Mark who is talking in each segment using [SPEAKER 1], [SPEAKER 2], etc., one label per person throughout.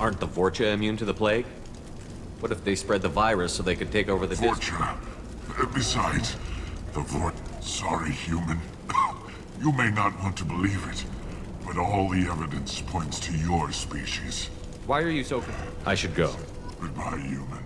[SPEAKER 1] Aren't the Vorcha immune to the plague? What if they spread the virus so they could take over the
[SPEAKER 2] Vorcha. Besides, the Sorry, human. You may not want to believe it, but all the evidence points to your species.
[SPEAKER 1] Why are you so... I should go.
[SPEAKER 2] Goodbye, human.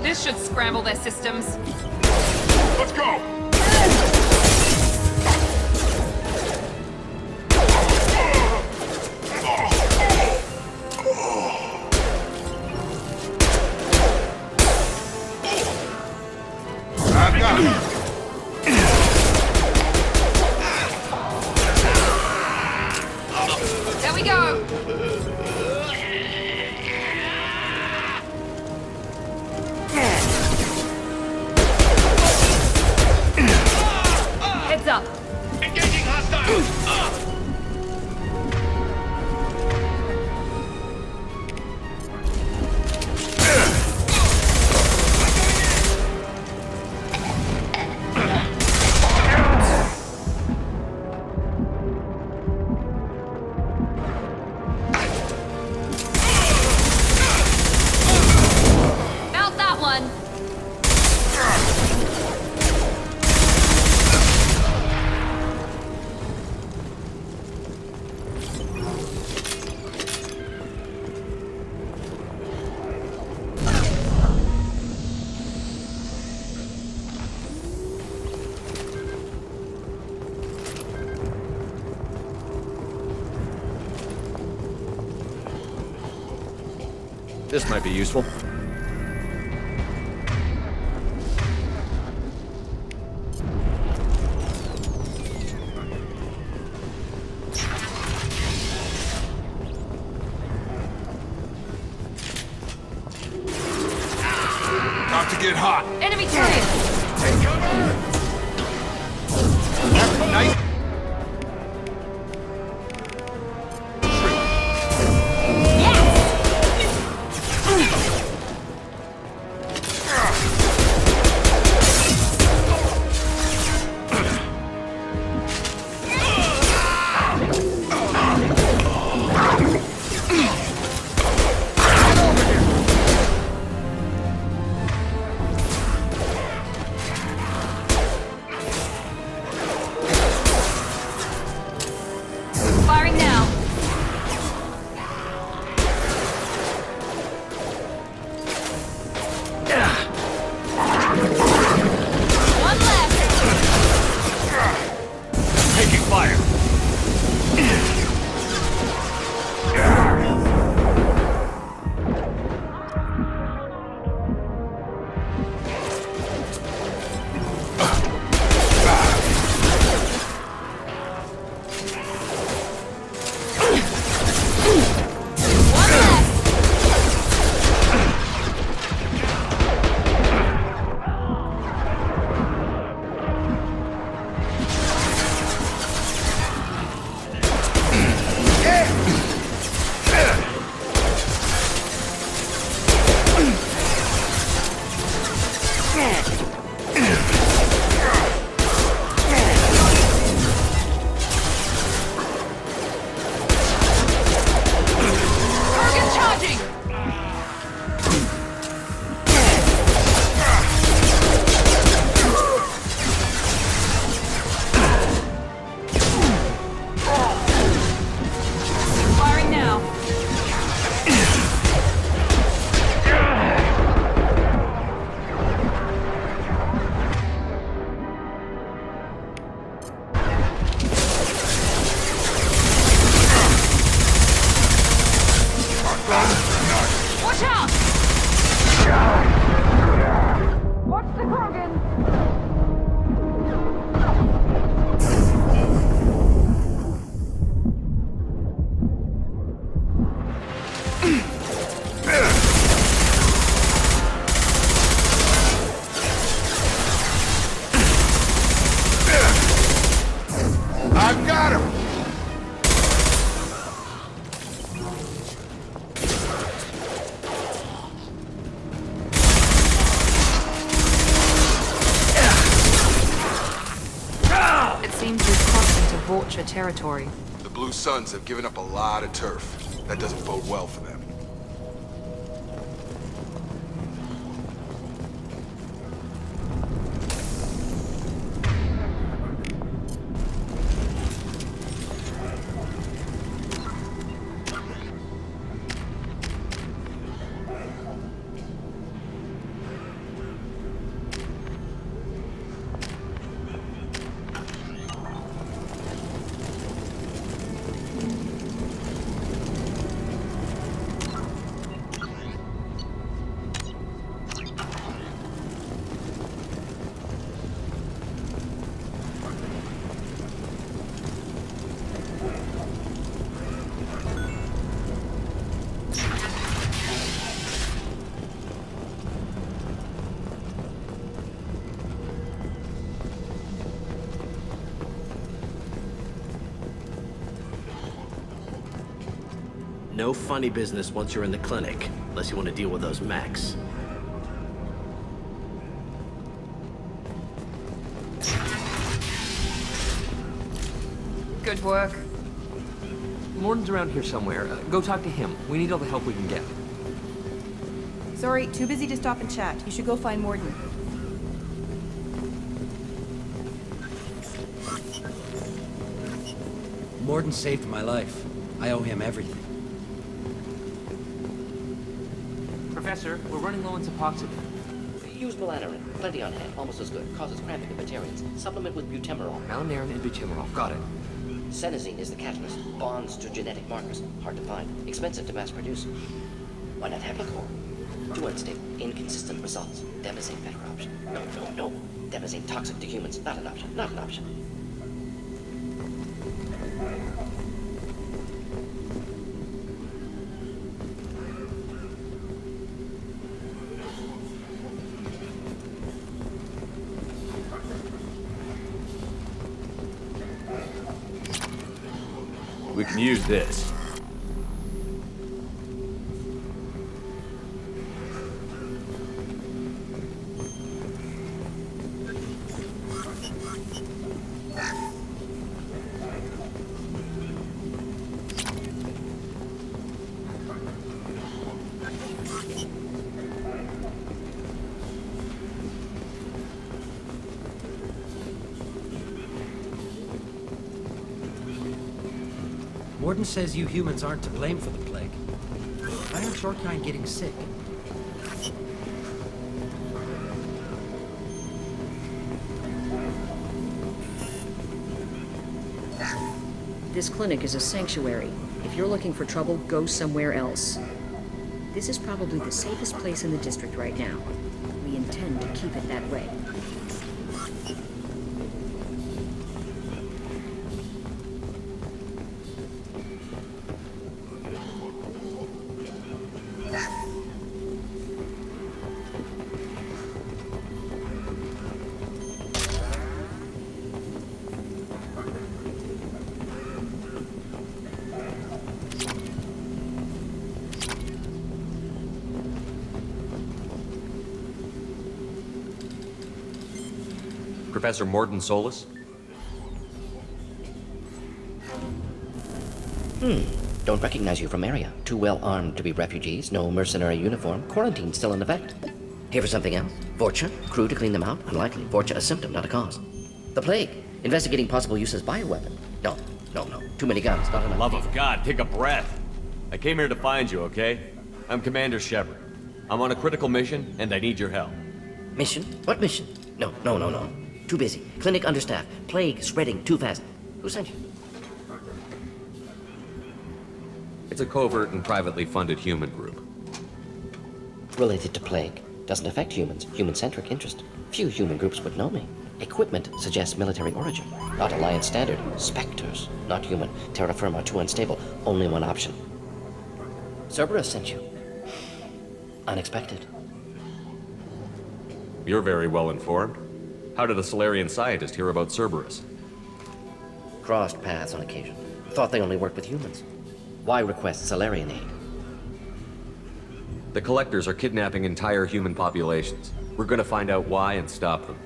[SPEAKER 3] This should scramble their systems.
[SPEAKER 2] Let's go! I've got it.
[SPEAKER 3] There we go! Heads up!
[SPEAKER 4] Engaging hostiles!
[SPEAKER 3] Mount that one!
[SPEAKER 1] This might be useful.
[SPEAKER 2] About to get hot.
[SPEAKER 3] Enemy turret!
[SPEAKER 4] Take cover!
[SPEAKER 1] Nice.
[SPEAKER 3] Firing now! One left!
[SPEAKER 1] Taking fire.
[SPEAKER 3] One left! Target charging! Firing now. Watch out! Watch the Krogan!
[SPEAKER 2] I've got him!
[SPEAKER 3] It seems we've crossed into Vulture territory.
[SPEAKER 5] The Blue Suns have given up a lot of turf. That doesn't bode well for them.
[SPEAKER 6] No funny business once you're in the clinic, unless you want to deal with those mechs.
[SPEAKER 3] Good work.
[SPEAKER 7] Morton's around here somewhere. Go talk to him. We need all the help we can get.
[SPEAKER 8] Sorry, too busy to stop and chat. You should go find Morden.
[SPEAKER 9] Morden saved my life. I owe him everything.
[SPEAKER 7] Professor, we're running low on Suboxone.
[SPEAKER 10] Use melanorin. Plenty on hand. Almost as good. Causes cramping in vegetarians. Supplement with butemerol.
[SPEAKER 7] Malinarin and butemerol. Got it.
[SPEAKER 10] Senesine is the catalyst. Bonds to genetic markers. Hard to find. Expensive to mass produce. Why not Heplicor? Too unstable. Inconsistent results. Demazine better option. No. Demazine toxic to humans. Not an option. Not an option.
[SPEAKER 1] We can use this.
[SPEAKER 9] Morden says you humans aren't to blame for the plague. Why aren't your kind getting sick?
[SPEAKER 11] This clinic is a sanctuary. If you're looking for trouble, go somewhere else. This is probably the safest place in the district right now. We intend to keep it that way.
[SPEAKER 1] Professor Morden Solis?
[SPEAKER 10] Don't recognize you from area. Too well armed to be refugees. No mercenary uniform. Quarantine still in effect. Here for something else? Vorcha? Crew to clean them out? Unlikely. Vorcha a symptom, not a cause. The plague. Investigating possible use as bioweapon. No. Too many guns, not enough.
[SPEAKER 1] Love of God, take a breath. I came here to find you, okay? I'm Commander Shepard. I'm on a critical mission, and I need your help.
[SPEAKER 10] Mission? What mission? No. Too busy. Clinic understaffed. Plague spreading too fast. Who sent you?
[SPEAKER 1] It's a covert and privately funded human group.
[SPEAKER 10] Related to plague. Doesn't affect humans. Human-centric interest. Few human groups would know me. Equipment suggests military origin. Not Alliance standard. Spectres. Not human. Terra firma too unstable. Only one option. Cerberus sent you. Unexpected.
[SPEAKER 1] You're very well informed. How did a Solarian scientist hear about Cerberus?
[SPEAKER 10] Crossed paths on occasion. Thought they only worked with humans. Why request Solarian aid?
[SPEAKER 1] The Collectors are kidnapping entire human populations. We're gonna find out why and stop them.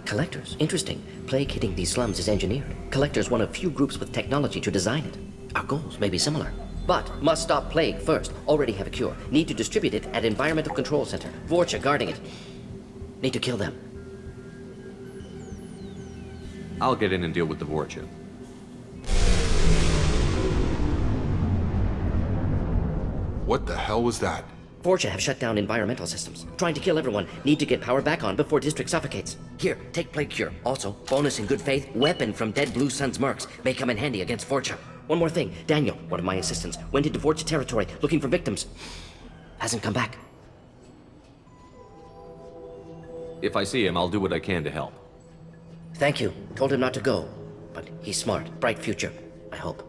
[SPEAKER 10] Collectors? Interesting. Plague hitting these slums is engineered. Collectors one of few groups with technology to design it. Our goals may be similar. But must stop plague first. Already have a cure. Need to distribute it at Environmental Control Center. Vorcha guarding it. Need to kill them.
[SPEAKER 1] I'll get in and deal with the Vorcha.
[SPEAKER 5] What the hell was that?
[SPEAKER 10] Vorcha have shut down environmental systems. Trying to kill everyone. Need to get power back on before district suffocates. Here, take plague cure. Also, bonus in good faith, weapon from dead Blue Sun's mercs. May come in handy against Vorcha. One more thing. Daniel, one of my assistants, went into Vorcha territory looking for victims. Hasn't come back.
[SPEAKER 1] If I see him, I'll do what I can to help.
[SPEAKER 10] Thank you. Told him not to go. But he's smart. Bright future. I hope.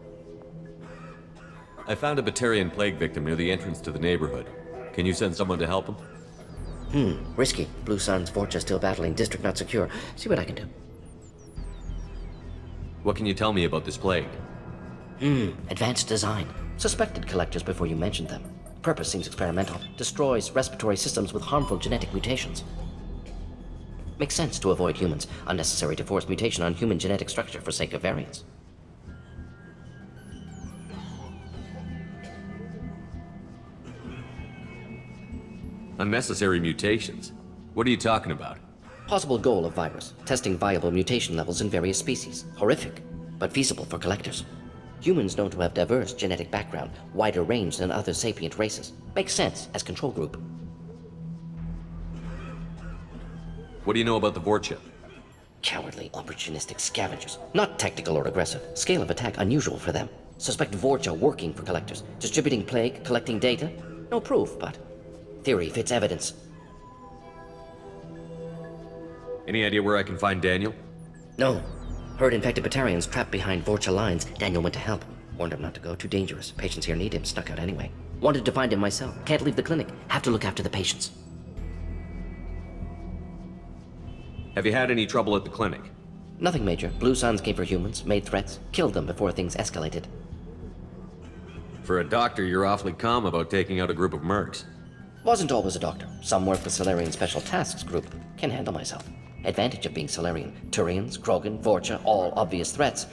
[SPEAKER 1] I found a Batarian plague victim near the entrance to the neighborhood. Can you send someone to help him?
[SPEAKER 10] Risky. Blue Sun's Vorcha still battling. District not secure. See what I can do.
[SPEAKER 1] What can you tell me about this plague?
[SPEAKER 10] Advanced design. Suspected collectors before you mentioned them. Purpose seems experimental. Destroys respiratory systems with harmful genetic mutations. Makes sense to avoid humans. Unnecessary to force mutation on human genetic structure for sake of variance.
[SPEAKER 1] Unnecessary mutations? What are you talking about?
[SPEAKER 10] Possible goal of virus. Testing viable mutation levels in various species. Horrific, but feasible for collectors. Humans known to have diverse genetic background, wider range than other sapient races. Makes sense as control group.
[SPEAKER 1] What do you know about the Vorcha?
[SPEAKER 10] Cowardly, opportunistic scavengers. Not tactical or aggressive. Scale of attack unusual for them. Suspect Vorcha working for collectors. Distributing plague, collecting data. No proof, but theory fits evidence.
[SPEAKER 1] Any idea where I can find Daniel?
[SPEAKER 10] No. Heard infected Batarians trapped behind Vorcha lines. Daniel went to help. Warned him not to go. Too dangerous. Patients here need him. Snuck out anyway. Wanted to find him myself. Can't leave the clinic. Have to look after the patients.
[SPEAKER 1] Have you had any trouble at the clinic?
[SPEAKER 10] Nothing major. Blue Suns came for humans, made threats, killed them before things escalated.
[SPEAKER 1] For a doctor, you're awfully calm about taking out a group of mercs.
[SPEAKER 10] Wasn't always a doctor. Some work with Solarian Special Tasks Group. Can handle myself. Advantage of being Solarian. Turians, Krogan, Vorcha, all obvious threats.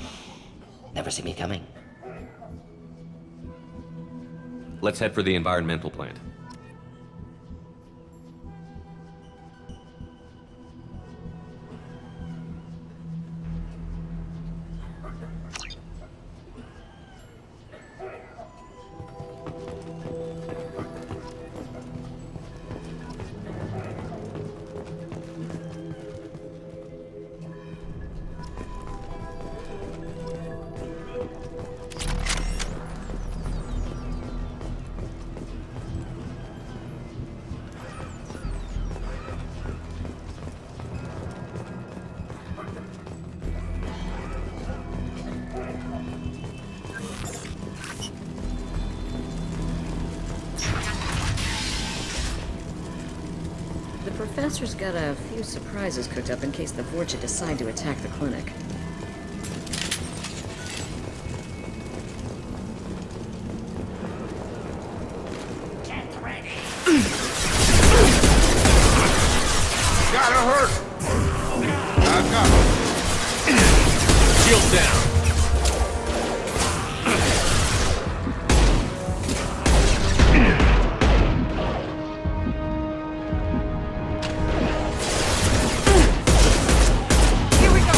[SPEAKER 10] Never see me coming.
[SPEAKER 1] Let's head for the environmental plant.
[SPEAKER 11] The professor's got a few surprises cooked up in case the Vorcha decide to attack the clinic.
[SPEAKER 4] Gotta hurt! Back up!
[SPEAKER 1] Shield down!
[SPEAKER 8] Here we go!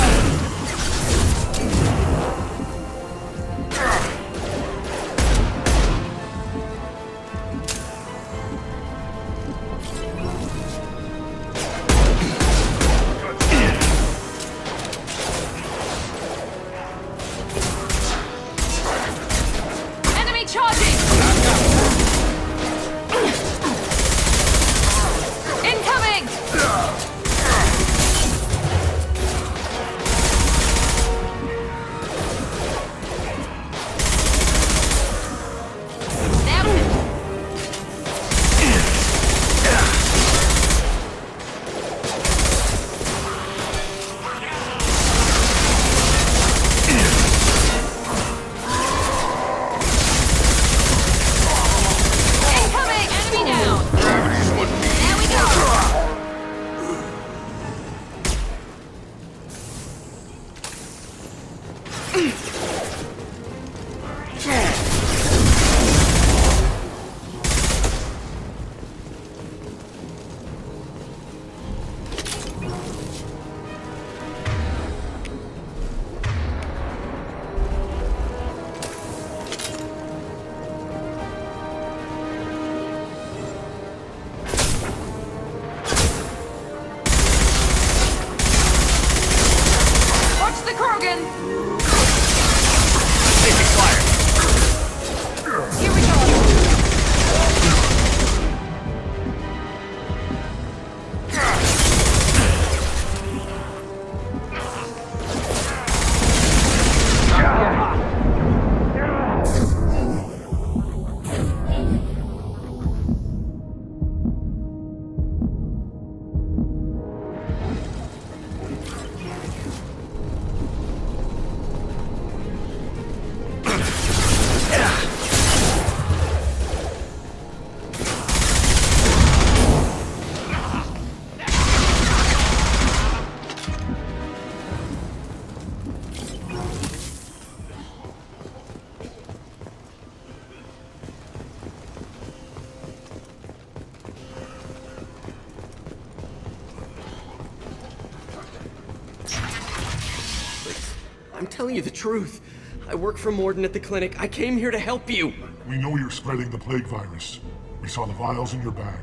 [SPEAKER 7] I'm telling you the truth. I work for Morden at the clinic. I came here to help you.
[SPEAKER 2] We know you're spreading the plague virus. We saw the vials in your bag.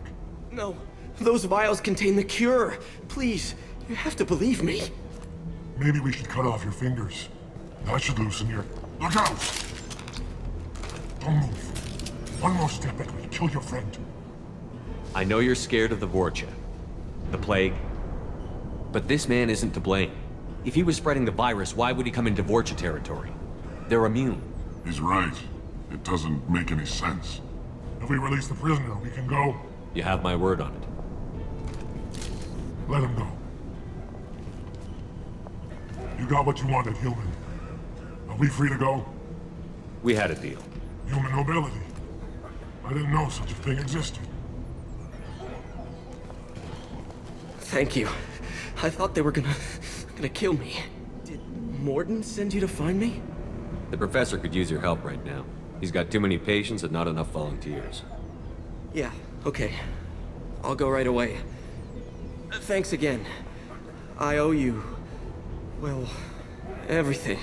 [SPEAKER 7] No, those vials contain the cure. Please, you have to believe me.
[SPEAKER 2] Maybe we should cut off your fingers. That should loosen your... Look out! Don't move. One more step and we kill your friend.
[SPEAKER 1] I know you're scared of the Vorcha, the plague, but this man isn't to blame. If he was spreading the virus, why would he come into Vorcha territory? They're immune.
[SPEAKER 2] He's right. It doesn't make any sense. If we release the prisoner, we can go.
[SPEAKER 1] You have my word on it.
[SPEAKER 2] Let him go. You got what you wanted, human. Are we free to go?
[SPEAKER 1] We had a deal.
[SPEAKER 2] Human nobility. I didn't know such a thing existed.
[SPEAKER 7] Thank you. I thought they were gonna kill me. Did Morden send you to find me?
[SPEAKER 1] The professor could use your help right now. He's got too many patients and not enough volunteers.
[SPEAKER 7] Yeah, okay. I'll go right away. Thanks again. I owe you... well, everything.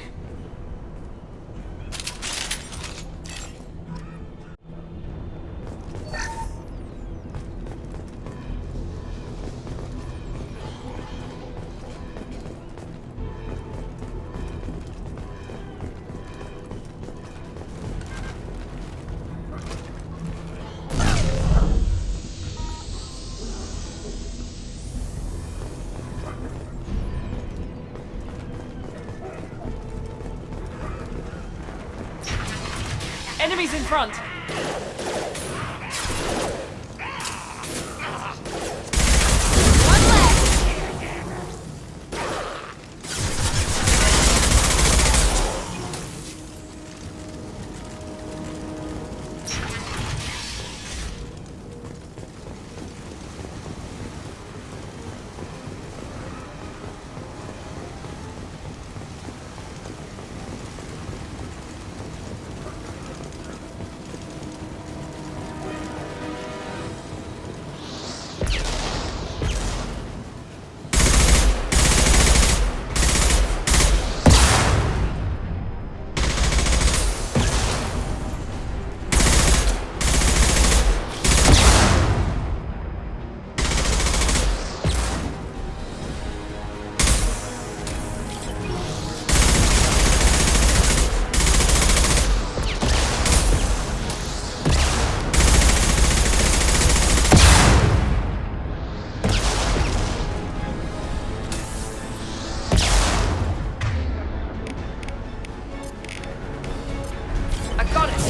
[SPEAKER 3] Enemies in front! One left!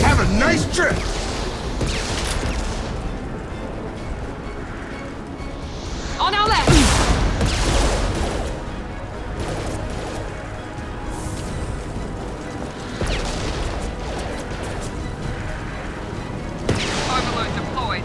[SPEAKER 4] Have a nice trip!
[SPEAKER 3] On our left! Overload deployed.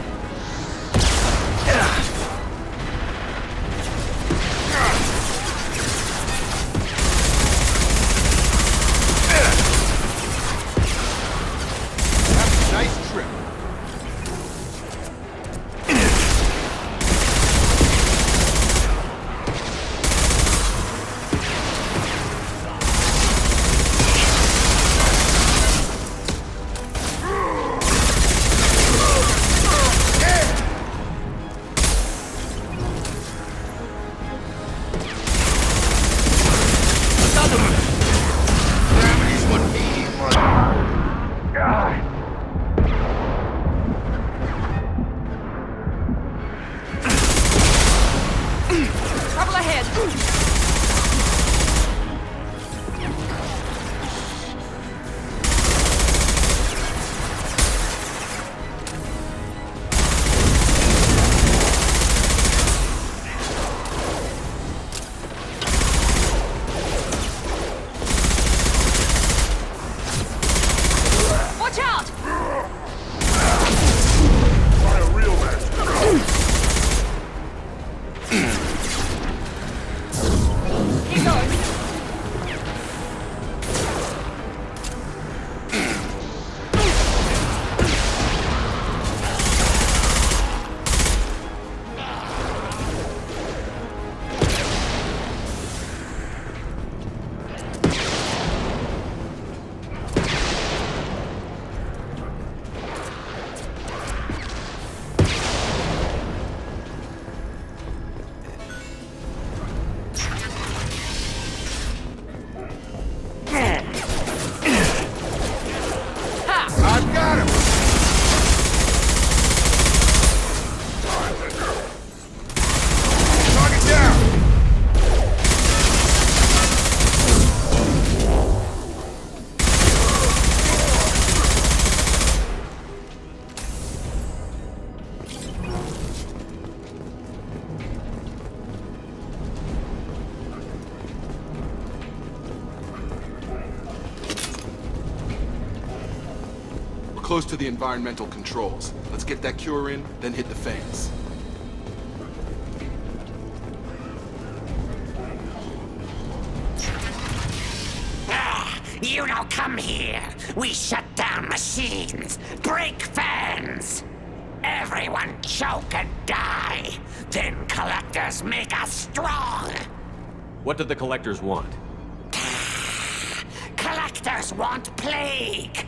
[SPEAKER 4] Nice trip. Gravity's what he
[SPEAKER 3] Trouble ahead! Watch out!
[SPEAKER 2] Try a real master.
[SPEAKER 5] close to the environmental controls. Let's get that cure in, then hit the fans.
[SPEAKER 12] You don't come here. We shut down machines, break fans. Everyone choke and die. Then collectors make us strong.
[SPEAKER 1] What do the collectors want?
[SPEAKER 12] Collectors want plague.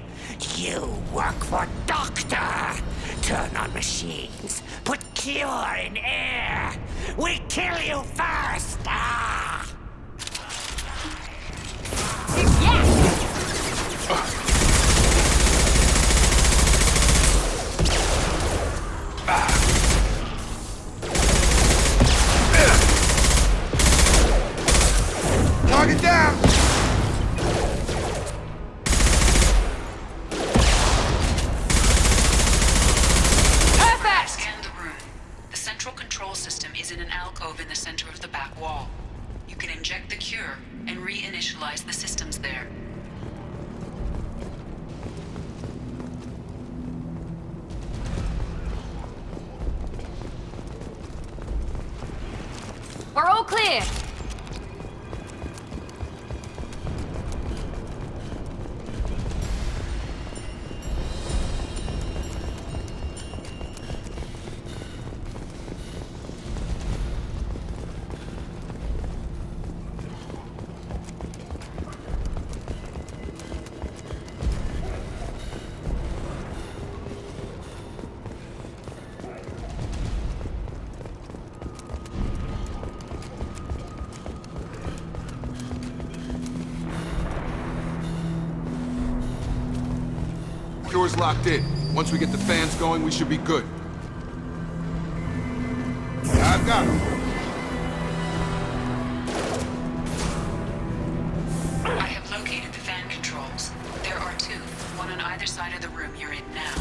[SPEAKER 12] You work for Doctor. Turn on machines. Put cure in air. We kill you first. Ah!
[SPEAKER 4] Target down!
[SPEAKER 3] Perfect! Scan the room. The central control system is in an alcove in the center of the back wall. You can inject the cure and reinitialize the systems there.
[SPEAKER 13] We're all clear.
[SPEAKER 5] Cure's locked in. Once we get the fans going, we should be good.
[SPEAKER 4] I've got him.
[SPEAKER 3] I have located the fan controls. There are two, one on either side of the room you're in now.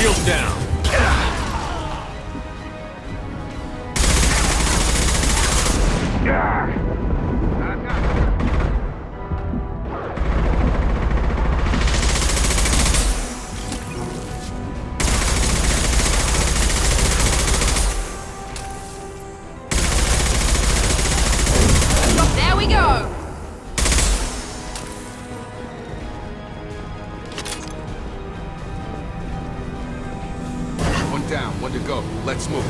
[SPEAKER 1] Shields down.
[SPEAKER 13] There we go.
[SPEAKER 5] One down, one to go. Let's move.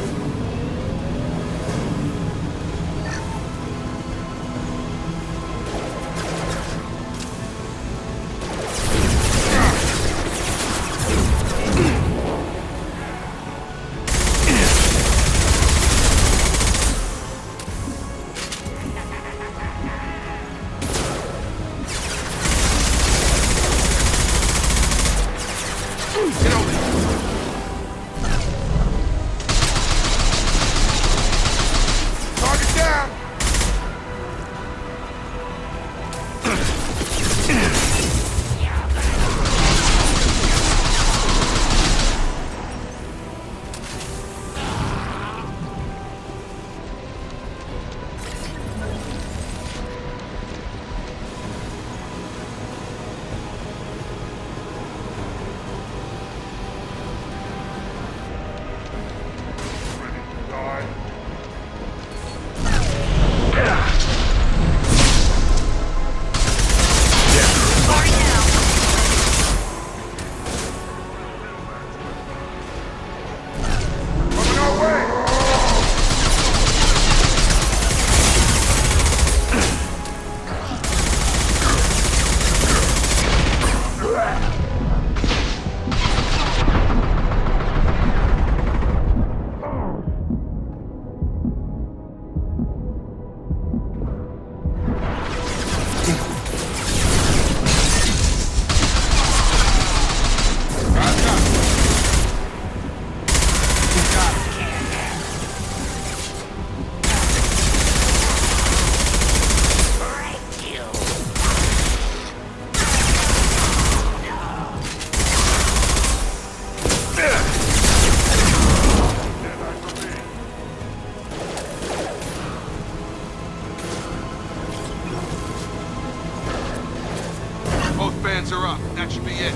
[SPEAKER 5] scans are up. That should be it.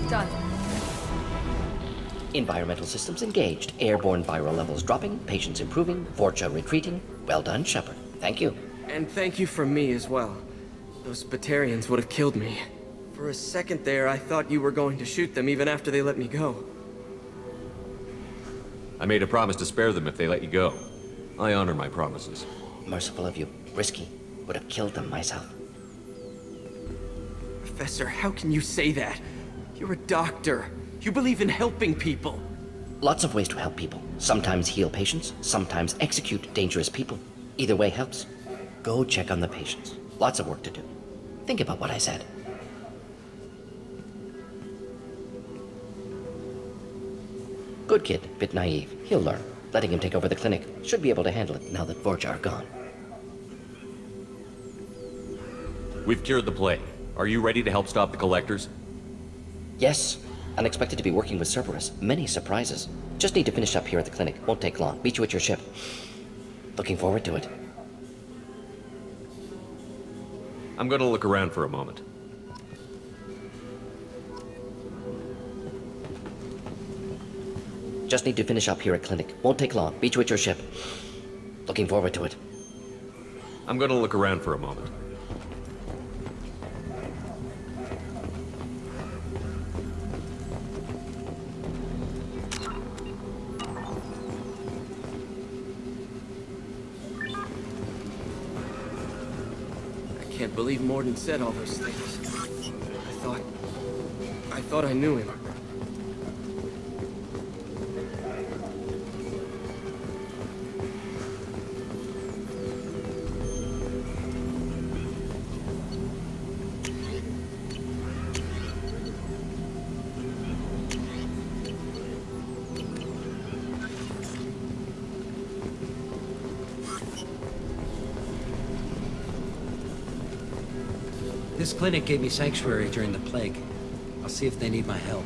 [SPEAKER 8] Done.
[SPEAKER 10] Environmental systems engaged. Airborne viral levels dropping. Patients improving. Vorcha retreating. Well done, Shepard. Thank you.
[SPEAKER 7] And thank you from me as well. Those Batarians would have killed me. For a second there, I thought you were going to shoot them even after they let me go.
[SPEAKER 1] I made a promise to spare them if they let you go. I honor my promises.
[SPEAKER 10] Merciful of you. Risky. Would have killed them myself.
[SPEAKER 7] Professor, how can you say that? You're a doctor. You believe in helping people.
[SPEAKER 10] Lots of ways to help people. Sometimes heal patients, sometimes execute dangerous people. Either way helps. Go check on the patients. Lots of work to do. Think about what I said. Good kid, bit naive. He'll learn. Letting him take over the clinic. Should be able to handle it now that Vorcha are gone.
[SPEAKER 1] We've cured the plague. Are you ready to help stop the collectors?
[SPEAKER 10] Yes. Unexpected to be working with Cerberus. Many surprises. Just need to finish up here at the clinic. Won't take long. Meet you at your ship. Looking forward to it.
[SPEAKER 1] I'm gonna look around for a moment.
[SPEAKER 10] Just need to finish up here at clinic. Won't take long. Meet you at your ship. Looking forward to it.
[SPEAKER 1] I'm gonna look around for a moment.
[SPEAKER 7] I can't believe Morden said all those things. I thought I knew him.
[SPEAKER 9] This clinic gave me sanctuary during the plague. I'll see if they need my help.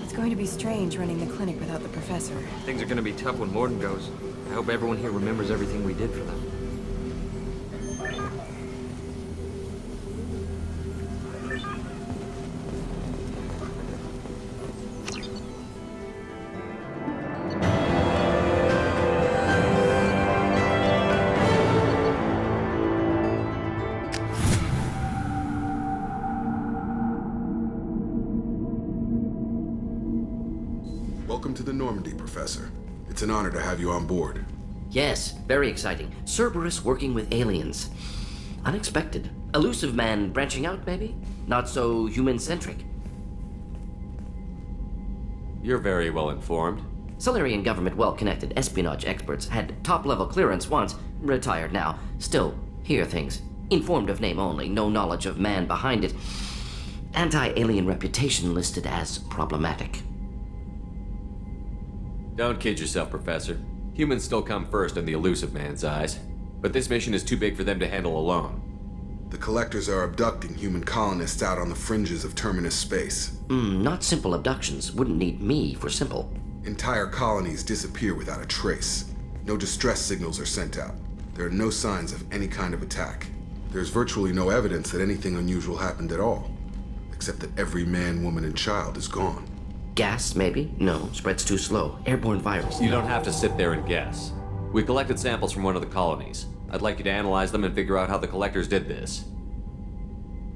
[SPEAKER 8] It's going to be strange running the clinic without the professor.
[SPEAKER 14] Things are gonna be tough when Morden goes. I hope everyone here remembers everything we did for them.
[SPEAKER 5] Welcome to the Normandy, Professor. It's an honor to have you on board.
[SPEAKER 10] Yes, very exciting. Cerberus working with aliens. Unexpected. Elusive man branching out, maybe? Not so human-centric.
[SPEAKER 1] You're very well informed.
[SPEAKER 10] Solarian government well-connected espionage experts had top-level clearance once, retired now. Still, hear things. Informed of name only, no knowledge of man behind it. Anti-alien reputation listed as problematic.
[SPEAKER 1] Don't kid yourself, Professor. Humans still come first in the elusive man's eyes. But this mission is too big for them to handle alone.
[SPEAKER 5] The Collectors are abducting human colonists out on the fringes of Terminus space.
[SPEAKER 10] Not simple abductions. Wouldn't need me for simple.
[SPEAKER 5] Entire colonies disappear without a trace. No distress signals are sent out. There are no signs of any kind of attack. There's virtually no evidence that anything unusual happened at all. Except that every man, woman, and child is gone.
[SPEAKER 10] Gas, maybe? No, spreads too slow. Airborne virus.
[SPEAKER 1] You don't have to sit there and guess. We collected samples from one of the colonies. I'd like you to analyze them and figure out how the Collectors did this.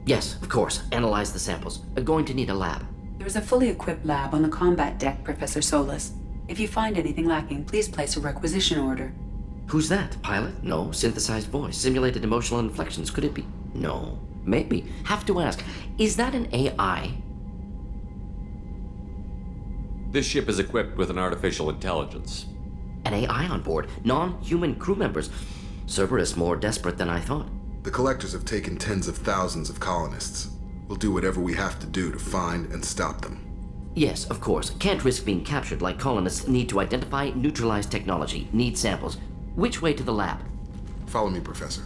[SPEAKER 10] Yes, of course. Analyze the samples. Going to need a lab.
[SPEAKER 3] There's a fully equipped lab on the combat deck, Professor Solis. If you find anything lacking, please place a requisition order.
[SPEAKER 10] Who's that? Pilot? No. Synthesized voice. Simulated emotional inflections. Could it be? No. Maybe. Have to ask. Is that an AI?
[SPEAKER 1] This ship is equipped with an artificial intelligence.
[SPEAKER 10] An AI on board. Non-human crew members. Cerberus more desperate than I thought.
[SPEAKER 5] The Collectors have taken tens of thousands of colonists. We'll do whatever we have to do to find and stop them.
[SPEAKER 10] Yes, of course. Can't risk being captured like colonists need to identify, neutralize technology, need samples. Which way to the lab?
[SPEAKER 5] Follow me, Professor.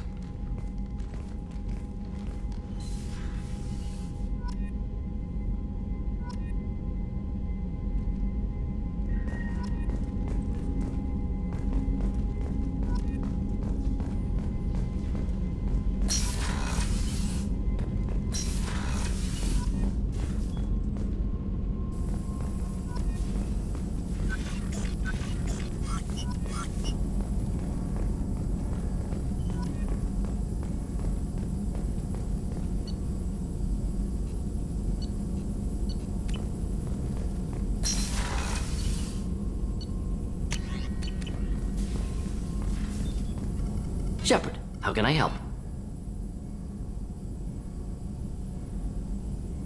[SPEAKER 10] Shepard, how can I help?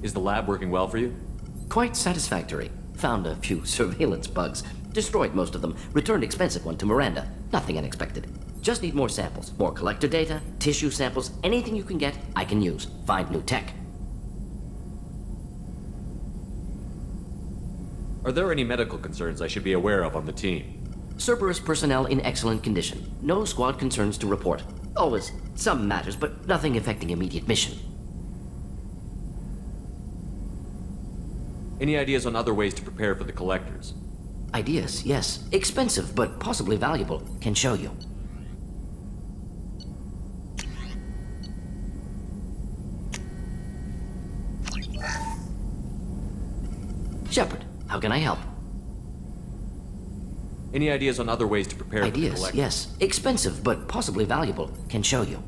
[SPEAKER 1] Is the lab working well for you?
[SPEAKER 10] Quite satisfactory. Found a few surveillance bugs. Destroyed most of them. Returned expensive one to Miranda. Nothing unexpected. Just need more samples. More collector data, tissue samples, anything you can get, I can use. Find new tech.
[SPEAKER 1] Are there any medical concerns I should be aware of on the team?
[SPEAKER 10] Cerberus personnel in excellent condition. No squad concerns to report. Always some matters, but nothing affecting immediate mission.
[SPEAKER 1] Any ideas on other ways to prepare for the collectors?
[SPEAKER 10] Ideas, yes. Expensive, but possibly valuable. Can show you. Shepard, how can I help?
[SPEAKER 1] Any ideas on other ways to prepare for the
[SPEAKER 10] Ideas,
[SPEAKER 1] collectors?
[SPEAKER 10] yes. Expensive, but possibly valuable. Can show you.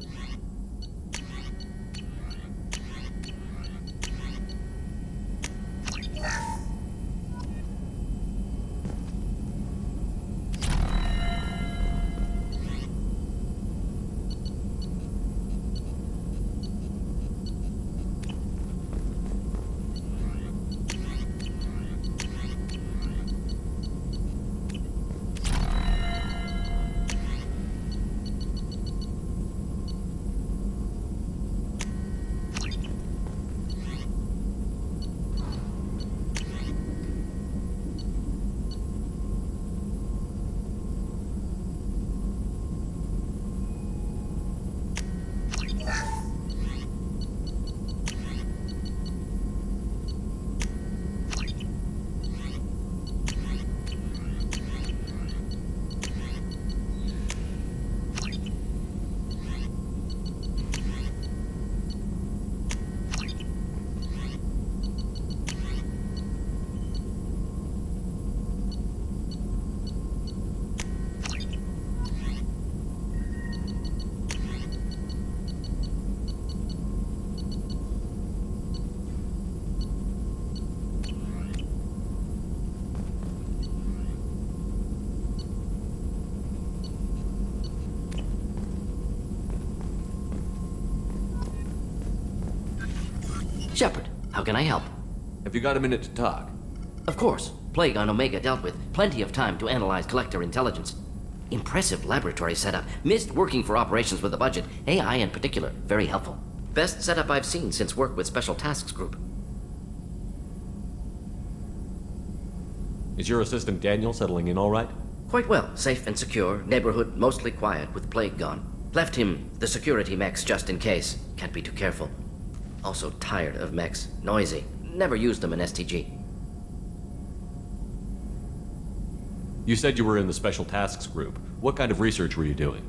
[SPEAKER 10] Shepard, how can I help?
[SPEAKER 1] Have you got a minute to talk?
[SPEAKER 10] Of course. Plague on Omega dealt with. Plenty of time to analyze collector intelligence. Impressive laboratory setup. Missed working for operations with a budget. AI in particular. Very helpful. Best setup I've seen since work with Special Tasks Group.
[SPEAKER 1] Is your assistant Daniel settling in all right?
[SPEAKER 10] Quite well. Safe and secure. Neighborhood mostly quiet with Plague gone. Left him the security mechs just in case. Can't be too careful. Also tired of mechs. Noisy. Never used them in STG.
[SPEAKER 1] You said you were in the Special Tasks Group. What kind of research were you doing?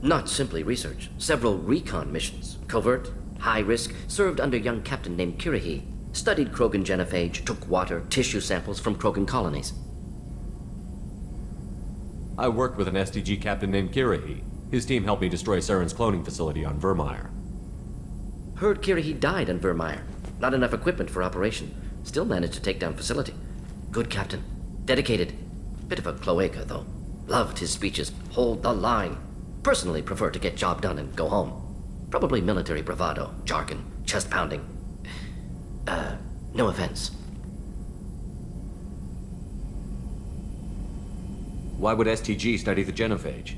[SPEAKER 10] Not simply research. Several recon missions. Covert, high risk, served under young captain named Kirahi. Studied Krogan genophage, took water, tissue samples from Krogan colonies.
[SPEAKER 1] I worked with an STG captain named Kirahi. His team helped me destroy Saren's cloning facility on Vermeer.
[SPEAKER 10] Heard Kirahi died on Vermeer. Not enough equipment for operation. Still managed to take down facility. Good captain. Dedicated. Bit of a cloaca, though. Loved his speeches. Hold the line. Personally prefer to get job done and go home. Probably military bravado, jargon, chest pounding. No offense.
[SPEAKER 1] Why would STG study the genophage?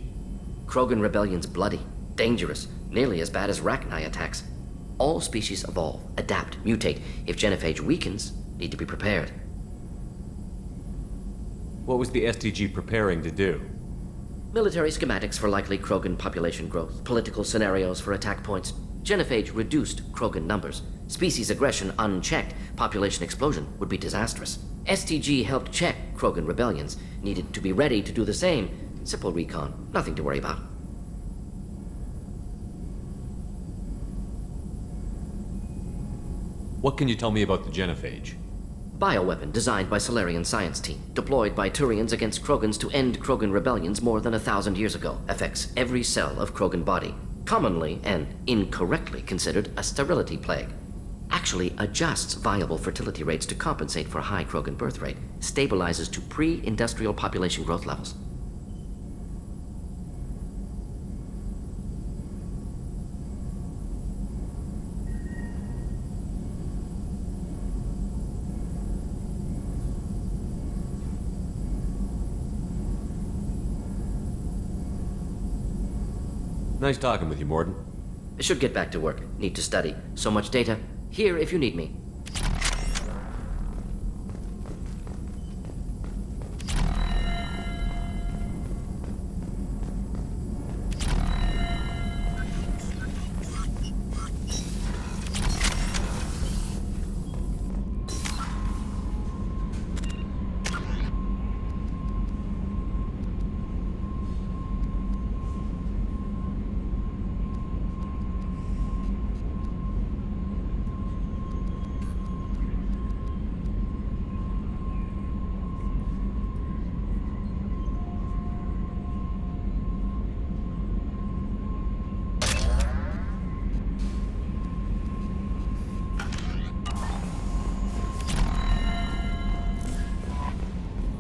[SPEAKER 10] Krogan rebellion's bloody, dangerous, nearly as bad as Rachni attacks. All species evolve, adapt, mutate. If genophage weakens, need to be prepared.
[SPEAKER 1] What was the STG preparing to do?
[SPEAKER 10] Military schematics for likely Krogan population growth, political scenarios for attack points. Genophage reduced Krogan numbers. Species aggression unchecked, population explosion would be disastrous. STG helped check Krogan rebellions, needed to be ready to do the same. Simple recon, nothing to worry about.
[SPEAKER 1] What can you tell me about the genophage?
[SPEAKER 10] Bioweapon designed by Solarian science team, deployed by Turians against Krogans to end Krogan rebellions more than 1,000 years ago. Affects every cell of Krogan body. Commonly and incorrectly considered a sterility plague. Actually adjusts viable fertility rates to compensate for high Krogan birth rate. Stabilizes to pre-industrial population growth levels.
[SPEAKER 1] Nice talking with you, Morden.
[SPEAKER 10] I should get back to work. Need to study. So much data. Here if you need me.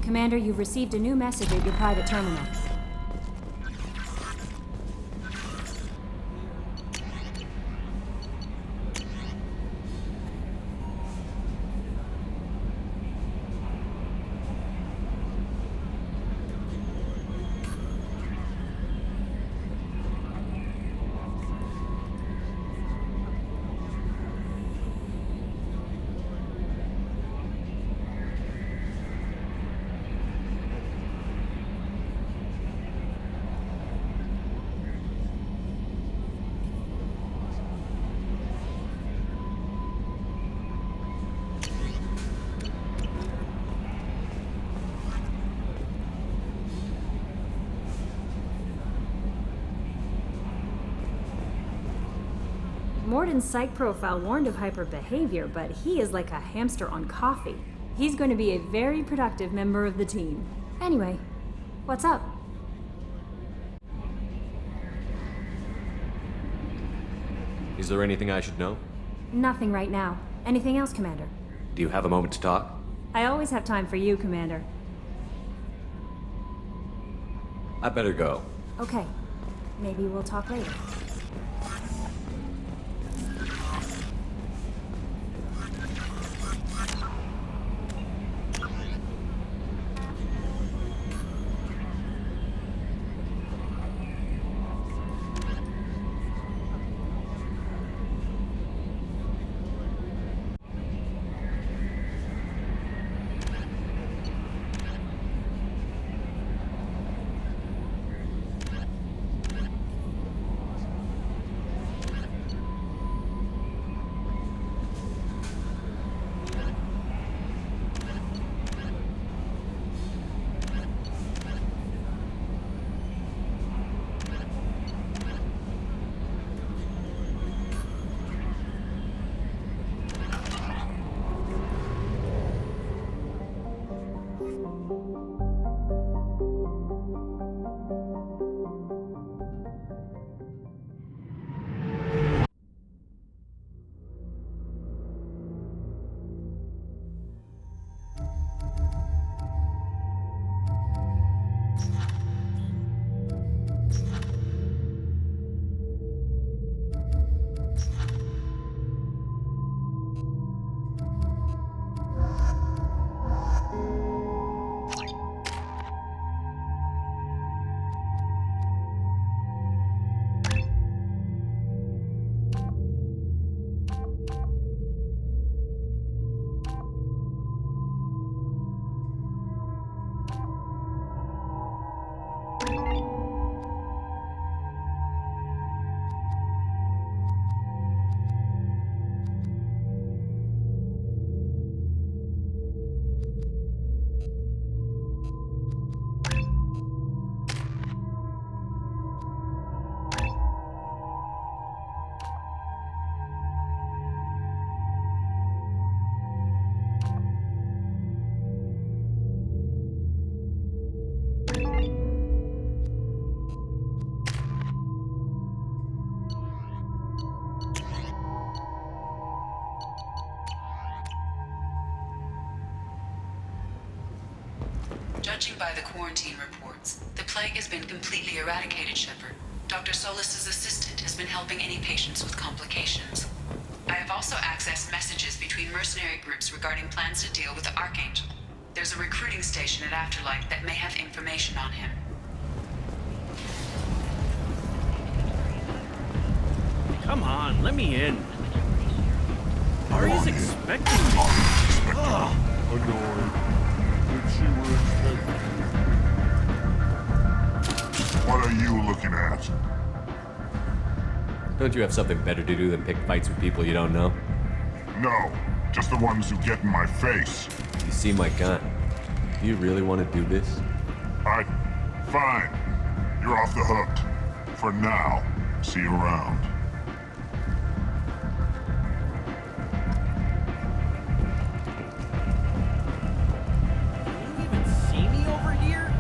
[SPEAKER 15] Commander, you've received a new message at your private terminal. Morden's psych profile warned of hyper behavior, but he is like a hamster on coffee. He's going to be a very productive member of the team. Anyway, what's up?
[SPEAKER 1] Is there anything I should know?
[SPEAKER 15] Nothing right now. Anything else, Commander?
[SPEAKER 1] Do you have a moment to talk?
[SPEAKER 15] I always have time for you, Commander.
[SPEAKER 1] I better go.
[SPEAKER 15] Okay. Maybe we'll talk later.
[SPEAKER 3] Judging by the quarantine reports, the plague has been completely eradicated, Shepard. Dr. Solis's assistant has been helping any patients with complications. I have also accessed messages between mercenary groups regarding plans to deal with the Archangel. There's a recruiting station at Afterlight that may have information on him.
[SPEAKER 16] Come on, let me in. Aria's expecting me.
[SPEAKER 2] Annoyed. If she were expecting. What are you looking at?
[SPEAKER 1] Don't you have something better to do than pick fights with people you don't know?
[SPEAKER 2] No, just the ones who get in my face.
[SPEAKER 1] You see my gun. Do you really want to do this?
[SPEAKER 2] Fine. You're off the hook. For now. See you around.
[SPEAKER 16] You even see me over here?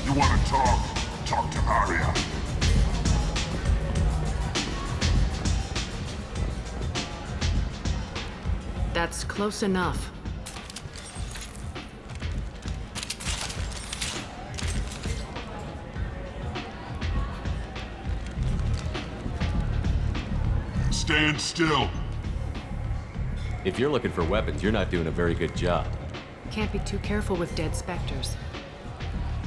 [SPEAKER 2] You want to talk? Talk to Arya.
[SPEAKER 17] That's close enough.
[SPEAKER 2] Stand still.
[SPEAKER 1] If you're looking for weapons, you're not doing a very good job.
[SPEAKER 17] Can't be too careful with dead specters.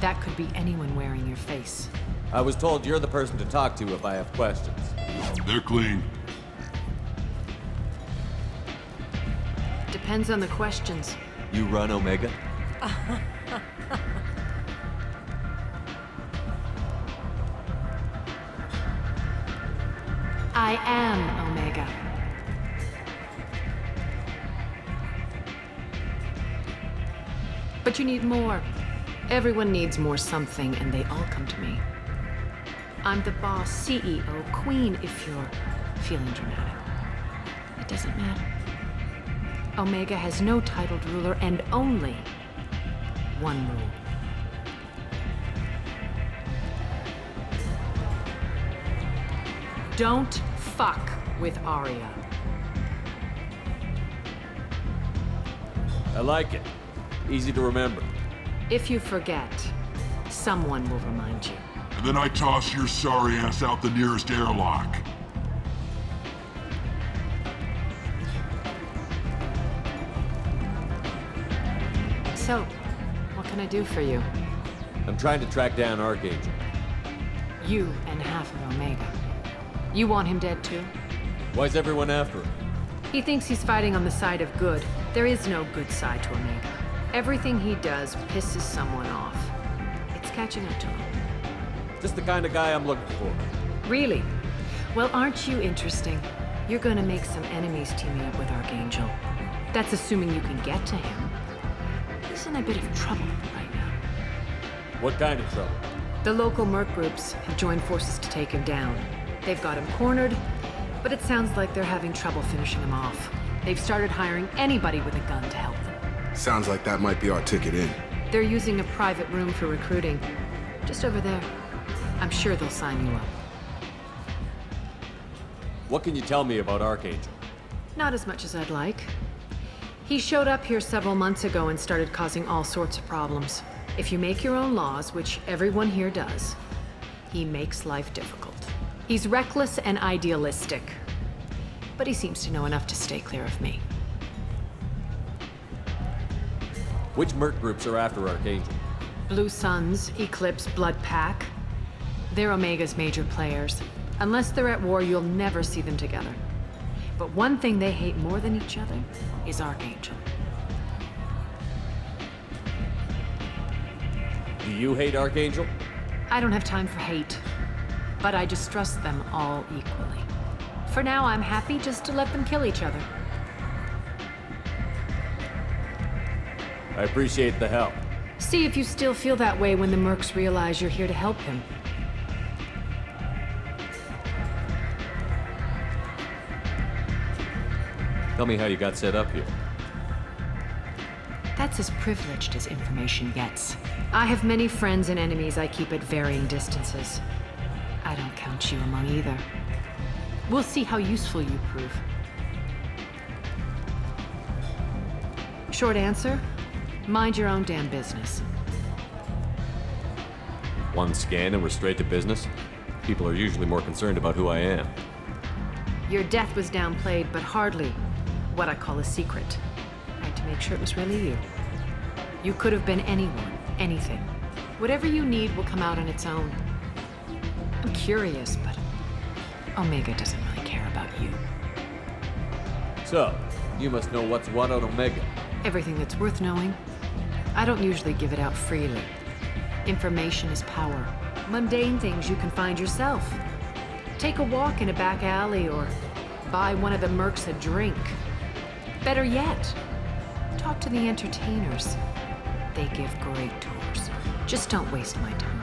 [SPEAKER 17] That could be anyone wearing your face.
[SPEAKER 1] I was told you're the person to talk to if I have questions.
[SPEAKER 2] They're clean.
[SPEAKER 17] Depends on the questions.
[SPEAKER 1] You run Omega?
[SPEAKER 17] I am Omega. But you need more. Everyone needs more something, and they all come to me. I'm the boss, CEO, queen, if you're feeling dramatic. It doesn't matter. Omega has no titled ruler and only one rule. Don't fuck with Arya.
[SPEAKER 1] I like it. Easy to remember.
[SPEAKER 17] If you forget, someone will remind you.
[SPEAKER 2] And then I toss your sorry ass out the nearest airlock.
[SPEAKER 17] So, what can I do for you?
[SPEAKER 1] I'm trying to track down Archangel.
[SPEAKER 17] You and half of Omega. You want him dead too?
[SPEAKER 1] Why's everyone after him?
[SPEAKER 17] He thinks he's fighting on the side of good. There is no good side to Omega. Everything he does pisses someone off. It's catching up to him.
[SPEAKER 1] Just the kind of guy I'm looking for.
[SPEAKER 17] Really? Well, aren't you interesting? You're gonna make some enemies teaming up with Archangel. That's assuming you can get to him. He's in a bit of trouble right now.
[SPEAKER 1] What kind of trouble?
[SPEAKER 17] The local merc groups have joined forces to take him down. They've got him cornered, but it sounds like they're having trouble finishing him off. They've started hiring anybody with a gun to help them.
[SPEAKER 5] Sounds like that might be our ticket in.
[SPEAKER 17] They're using a private room for recruiting. Just over there. I'm sure they'll sign you up.
[SPEAKER 1] What can you tell me about Archangel?
[SPEAKER 17] Not as much as I'd like. He showed up here several months ago and started causing all sorts of problems. If you make your own laws, which everyone here does, he makes life difficult. He's reckless and idealistic. But he seems to know enough to stay clear of me.
[SPEAKER 1] Which merc groups are after Archangel?
[SPEAKER 17] Blue Suns, Eclipse, Blood Pack. They're Omega's major players. Unless they're at war, you'll never see them together. But one thing they hate more than each other is Archangel.
[SPEAKER 1] Do you hate Archangel?
[SPEAKER 17] I don't have time for hate, but I distrust them all equally. For now, I'm happy just to let them kill each other.
[SPEAKER 1] I appreciate the help.
[SPEAKER 17] See if you still feel that way when the mercs realize you're here to help him.
[SPEAKER 1] Tell me how you got set up here.
[SPEAKER 17] That's as privileged as information gets. I have many friends and enemies I keep at varying distances. I don't count you among either. We'll see how useful you prove. Short answer? Mind your own damn business.
[SPEAKER 1] One scan and we're straight to business? People are usually more concerned about who I am.
[SPEAKER 17] Your death was downplayed, but hardly what I call a secret. I had to make sure it was really you. You could have been anyone, anything. Whatever you need will come out on its own. I'm curious, but Omega doesn't really care about you.
[SPEAKER 1] So, you must know what's what on Omega.
[SPEAKER 17] Everything that's worth knowing. I don't usually give it out freely. Information is power. Mundane things you can find yourself. Take a walk in a back alley or buy one of the mercs a drink. Better yet, talk to the entertainers. They give great tours. Just don't waste my time.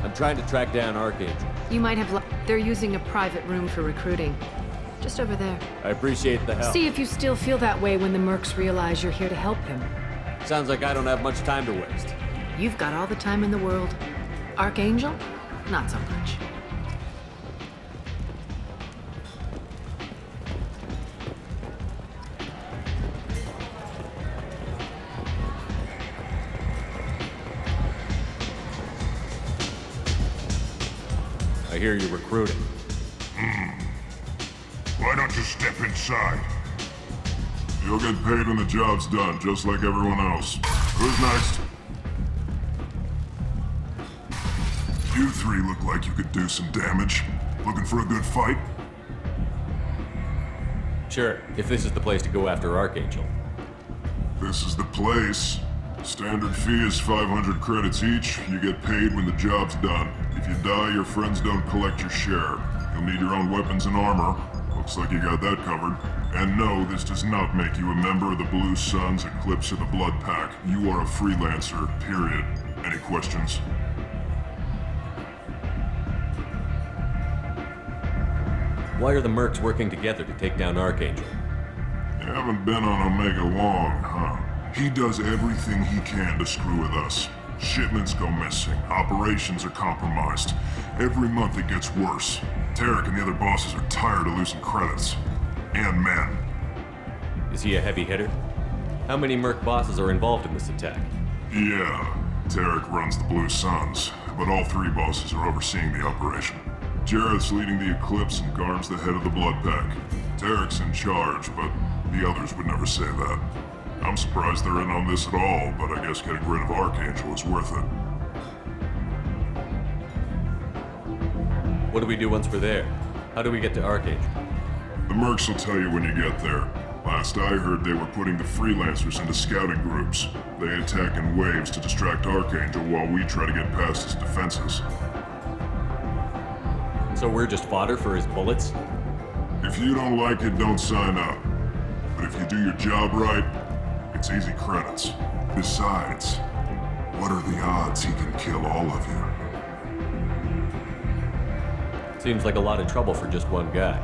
[SPEAKER 1] I'm trying to track down Archangel.
[SPEAKER 17] You might have they're using a private room for recruiting. Just over there.
[SPEAKER 1] I appreciate the help.
[SPEAKER 17] See if you still feel that way when the mercs realize you're here to help him.
[SPEAKER 1] Sounds like I don't have much time to waste.
[SPEAKER 17] You've got all the time in the world. Archangel? Not so much.
[SPEAKER 1] I hear you're recruiting.
[SPEAKER 2] Why don't you step inside? You'll get paid when the job's done, just like everyone else. Who's next? You three look like you could do some damage. Looking for a good fight?
[SPEAKER 1] Sure, if this is the place to go after Archangel.
[SPEAKER 2] This is the place. Standard fee is 500 credits each. You get paid when the job's done. If you die, your friends don't collect your share. You'll need your own weapons and armor. Looks like you got that covered. And no, this does not make you a member of the Blue Suns, Eclipse, or the Blood Pack. You are a freelancer, period. Any questions?
[SPEAKER 1] Why are the mercs working together to take down Archangel?
[SPEAKER 2] You haven't been on Omega long, huh? He does everything he can to screw with us. Shipments go missing, operations are compromised. Every month it gets worse. Tarek and the other bosses are tired of losing credits. And men.
[SPEAKER 1] Is he a heavy hitter? How many merc bosses are involved in this attack?
[SPEAKER 2] Yeah, Tarek runs the Blue Suns, but all three bosses are overseeing the operation. Jarrett's leading the Eclipse and Garb's the head of the Blood Pack. Tarek's in charge, but the others would never say that. I'm surprised they're in on this at all, but I guess getting rid of Archangel is worth it.
[SPEAKER 1] What do we do once we're there? How do we get to Archangel?
[SPEAKER 2] The mercs will tell you when you get there. Last I heard, they were putting the freelancers into scouting groups. They attack in waves to distract Archangel while we try to get past his defenses.
[SPEAKER 1] So we're just fodder for his bullets?
[SPEAKER 2] If you don't like it, don't sign up. But if you do your job right, it's easy credits. Besides, what are the odds he can kill all of you?
[SPEAKER 1] Seems like a lot of trouble for just one guy.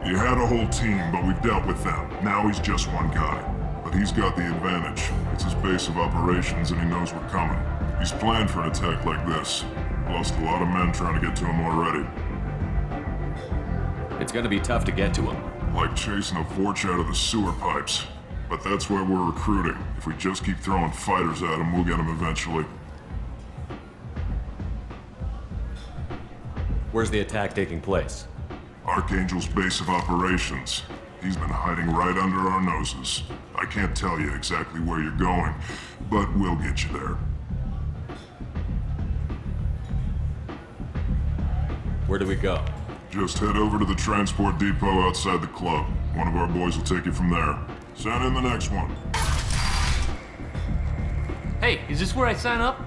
[SPEAKER 2] You had a whole team, but we've dealt with them. Now he's just one guy. But he's got the advantage. It's his base of operations and he knows we're coming. He's planned for an attack like this. Lost a lot of men trying to get to him already.
[SPEAKER 1] It's gonna be tough to get to him.
[SPEAKER 2] Like chasing a Vorch out of the sewer pipes. But that's why we're recruiting. If we just keep throwing fighters at him, we'll get him eventually.
[SPEAKER 1] Where's the attack taking place?
[SPEAKER 2] Archangel's base of operations. He's been hiding right under our noses. I can't tell you exactly where you're going, but we'll get you there.
[SPEAKER 1] Where do we go?
[SPEAKER 2] Just head over to the transport depot outside the club. One of our boys will take you from there. Send in the next one.
[SPEAKER 16] Hey, is this where I sign up?